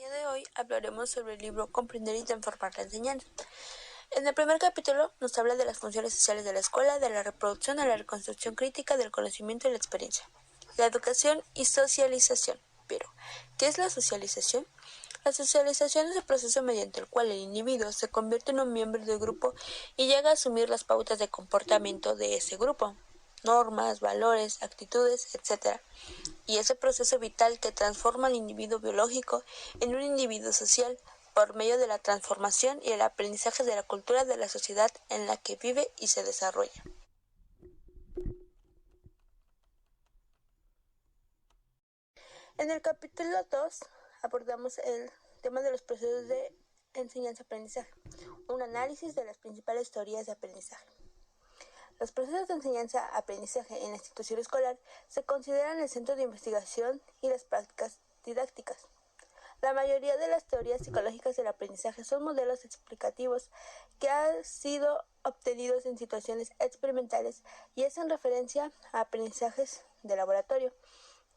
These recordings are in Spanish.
día de hoy hablaremos sobre el libro Comprender y transformar la enseñanza. En el primer capítulo nos habla de las funciones sociales de la escuela, de la reproducción a la reconstrucción crítica del conocimiento y la experiencia, la educación y socialización. Pero, ¿qué es la socialización? La socialización es el proceso mediante el cual el individuo se convierte en un miembro del grupo y llega a asumir las pautas de comportamiento de ese grupo, normas, valores, actitudes, etc. Y ese proceso vital que transforma al individuo biológico en un individuo social por medio de la transformación y el aprendizaje de la cultura de la sociedad en la que vive y se desarrolla. En el capítulo 2 abordamos el tema de los procesos de enseñanza-aprendizaje, un análisis de las principales teorías de aprendizaje. Los procesos de enseñanza-aprendizaje en la institución escolar se consideran el centro de investigación y las prácticas didácticas. La mayoría de las teorías psicológicas del aprendizaje son modelos explicativos que han sido obtenidos en situaciones experimentales y hacen referencia a aprendizajes de laboratorio,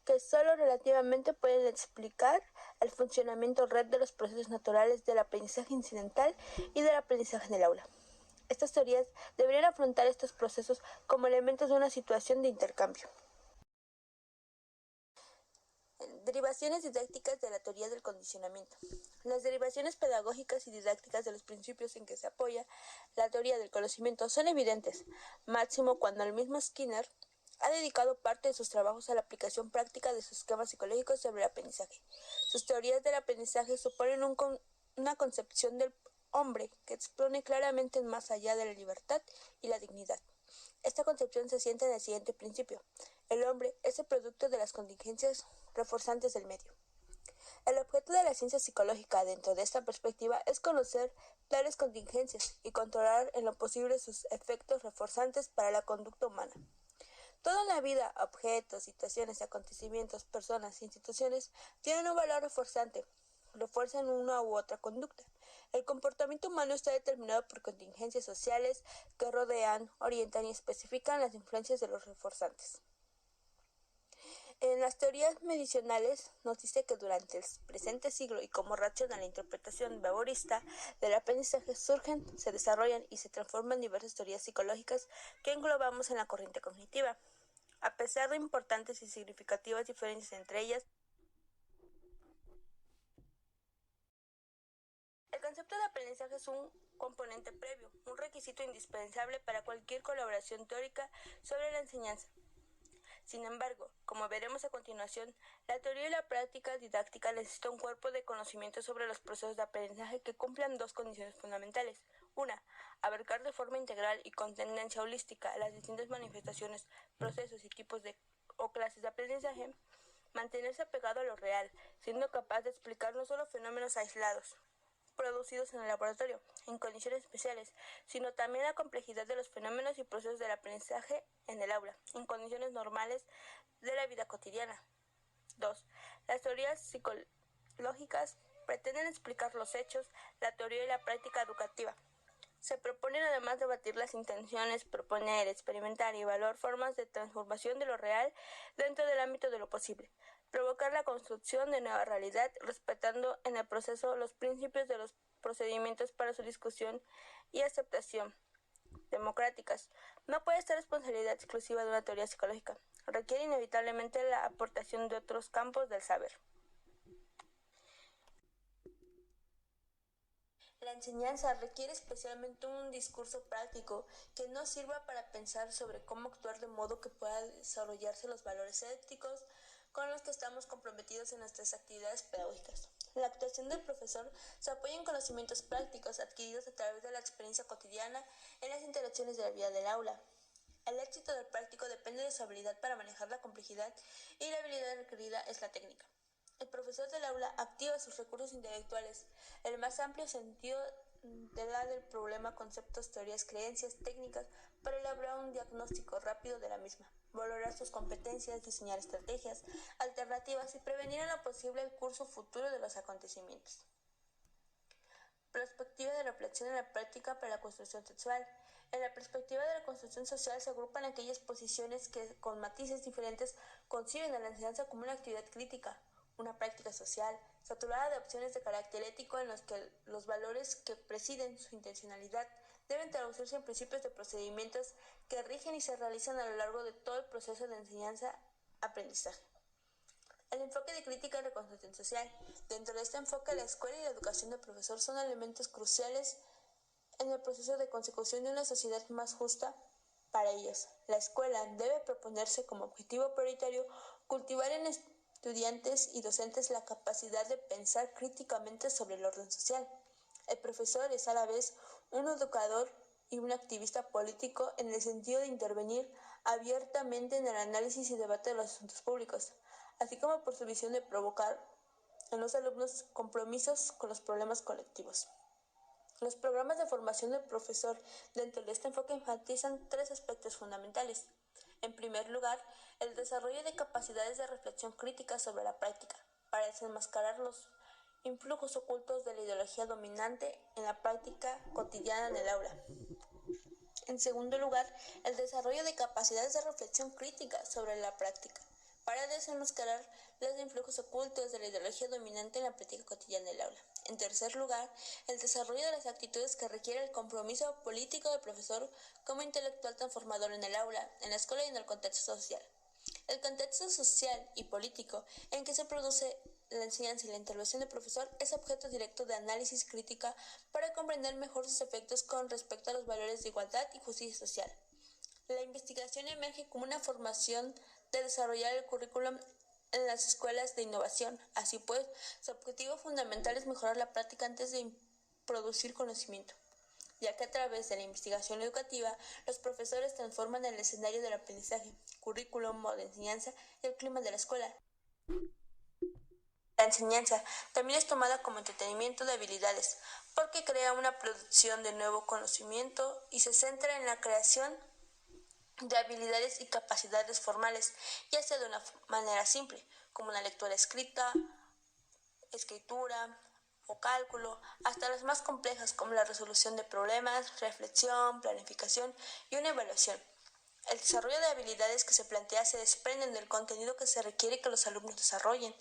que solo relativamente pueden explicar el funcionamiento red de los procesos naturales del aprendizaje incidental y del aprendizaje en el aula. Estas teorías deberían afrontar estos procesos como elementos de una situación de intercambio. Derivaciones didácticas de la teoría del condicionamiento. Las derivaciones pedagógicas y didácticas de los principios en que se apoya la teoría del conocimiento son evidentes, máximo cuando el mismo Skinner ha dedicado parte de sus trabajos a la aplicación práctica de sus esquemas psicológicos sobre el aprendizaje. Sus teorías del aprendizaje suponen una concepción del hombre que expone claramente más allá de la libertad y la dignidad. Esta concepción se asienta en el siguiente principio: el hombre es el producto de las contingencias reforzantes del medio. El objeto de la ciencia psicológica dentro de esta perspectiva es conocer tales contingencias y controlar en lo posible sus efectos reforzantes para la conducta humana. Toda la vida, objetos, situaciones, acontecimientos, personas, instituciones tienen un valor reforzante, refuerzan una u otra conducta. El comportamiento humano está determinado por contingencias sociales que rodean, orientan y especifican las influencias de los reforzantes. En las teorías medicinales nos dice que durante el presente siglo y como reacción a la interpretación behaviorista del aprendizaje surgen, se desarrollan y se transforman diversas teorías psicológicas que englobamos en la corriente cognitiva. A pesar de importantes y significativas diferencias entre ellas, el concepto de aprendizaje es un componente previo, un requisito indispensable para cualquier colaboración teórica sobre la enseñanza. Sin embargo, como veremos a continuación, la teoría y la práctica didáctica necesitan un cuerpo de conocimiento sobre los procesos de aprendizaje que cumplan dos condiciones fundamentales. Una, abarcar de forma integral y con tendencia holística las distintas manifestaciones, procesos y tipos o clases de aprendizaje. Mantenerse apegado a lo real, siendo capaz de explicar no solo fenómenos aislados, producidos en el laboratorio, en condiciones especiales, sino también la complejidad de los fenómenos y procesos del aprendizaje en el aula, en condiciones normales de la vida cotidiana. 2. Las teorías psicológicas pretenden explicar los hechos, la teoría y la práctica educativa. Se proponen además debatir las intenciones, proponer, experimentar y evaluar formas de transformación de lo real dentro del ámbito de lo posible, provocar la construcción de nueva realidad respetando en el proceso los principios de los procedimientos para su discusión y aceptación democráticas. No puede ser responsabilidad exclusiva de una teoría psicológica, requiere inevitablemente la aportación de otros campos del saber. La enseñanza requiere especialmente un discurso práctico que nos sirva para pensar sobre cómo actuar de modo que pueda desarrollarse los valores éticos con los que estamos comprometidos en nuestras actividades pedagógicas. La actuación del profesor se apoya en conocimientos prácticos adquiridos a través de la experiencia cotidiana en las interacciones de la vida del aula. El éxito del práctico depende de su habilidad para manejar la complejidad y la habilidad requerida es la técnica. El profesor del aula activa sus recursos intelectuales, el más amplio sentido del problema, conceptos, teorías, creencias, técnicas, para elaborar un diagnóstico rápido de la misma, valorar sus competencias, diseñar estrategias, alternativas y prevenir en lo posible el curso futuro de los acontecimientos. Perspectiva de reflexión en la práctica para la construcción sexual. En la perspectiva de la construcción social se agrupan aquellas posiciones que, con matices diferentes, conciben a la enseñanza como una actividad crítica, una práctica social saturada de opciones de carácter ético en los que los valores que presiden su intencionalidad deben traducirse en principios de procedimientos que rigen y se realizan a lo largo de todo el proceso de enseñanza-aprendizaje. El enfoque de crítica y reconstrucción social. Dentro de este enfoque, la escuela y la educación del profesor son elementos cruciales en el proceso de consecución de una sociedad más justa para ellos. La escuela debe proponerse como objetivo prioritario cultivar en estudiantes y docentes la capacidad de pensar críticamente sobre el orden social. El profesor es a la vez un educador y un activista político en el sentido de intervenir abiertamente en el análisis y debate de los asuntos públicos, así como por su visión de provocar en los alumnos compromisos con los problemas colectivos. Los programas de formación del profesor dentro de este enfoque enfatizan tres aspectos fundamentales. En primer lugar, el desarrollo de capacidades de reflexión crítica sobre la práctica, para desenmascarar los influjos ocultos de la ideología dominante en la práctica cotidiana en el aula. En segundo lugar, el desarrollo de capacidades de reflexión crítica sobre la práctica, para desenmascarar los influjos ocultos de la ideología dominante en la práctica cotidiana del aula. En tercer lugar, el desarrollo de las actitudes que requiere el compromiso político del profesor como intelectual transformador en el aula, en la escuela y en el contexto social. El contexto social y político en que se produce la enseñanza y la intervención del profesor es objeto directo de análisis crítica para comprender mejor sus efectos con respecto a los valores de igualdad y justicia social. La investigación emerge como una formación de desarrollar el currículum en las escuelas de innovación. Así pues, su objetivo fundamental es mejorar la práctica antes de producir conocimiento, ya que a través de la investigación educativa, los profesores transforman el escenario del aprendizaje, currículum, modo de enseñanza y el clima de la escuela. La enseñanza también es tomada como entretenimiento de habilidades, porque crea una producción de nuevo conocimiento y se centra en la creación de habilidades y capacidades formales, ya sea de una manera simple, como una lectura escrita, escritura o cálculo, hasta las más complejas como la resolución de problemas, reflexión, planificación y una evaluación. El desarrollo de habilidades que se plantea se desprenden del contenido que se requiere que los alumnos desarrollen.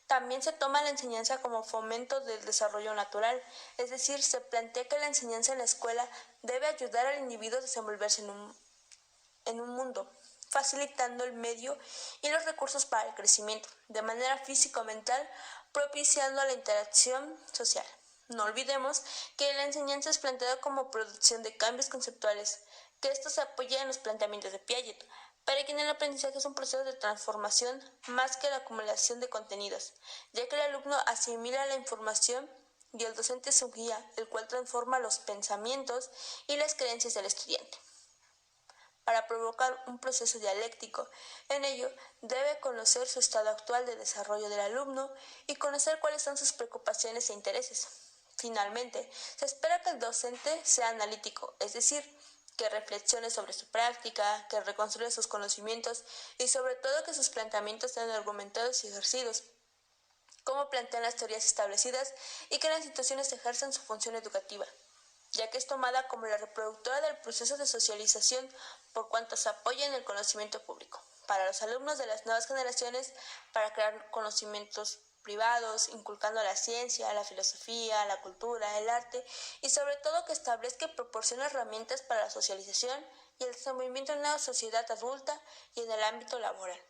También se toma la enseñanza como fomento del desarrollo natural, es decir, se plantea que la enseñanza en la escuela debe ayudar al individuo a desenvolverse en un mundo, facilitando el medio y los recursos para el crecimiento, de manera físico-mental, propiciando la interacción social. No olvidemos que la enseñanza es planteada como producción de cambios conceptuales, que esto se apoya en los planteamientos de Piaget, para quien el aprendizaje es un proceso de transformación más que la acumulación de contenidos, ya que el alumno asimila la información y el docente es su guía, el cual transforma los pensamientos y las creencias del estudiante. Para provocar un proceso dialéctico, en ello debe conocer su estado actual de desarrollo del alumno y conocer cuáles son sus preocupaciones e intereses. Finalmente, se espera que el docente sea analítico, es decir, que reflexione sobre su práctica, que reconstruya sus conocimientos y sobre todo que sus planteamientos sean argumentados y ejercidos, cómo plantean las teorías establecidas y que las instituciones ejerzan su función educativa, ya que es tomada como la reproductora del proceso de socialización por cuanto se apoya en el conocimiento público, para los alumnos de las nuevas generaciones, para crear conocimientos privados, inculcando la ciencia, la filosofía, la cultura, el arte y sobre todo que establezca y proporcione herramientas para la socialización y el desenvolvimiento en una sociedad adulta y en el ámbito laboral.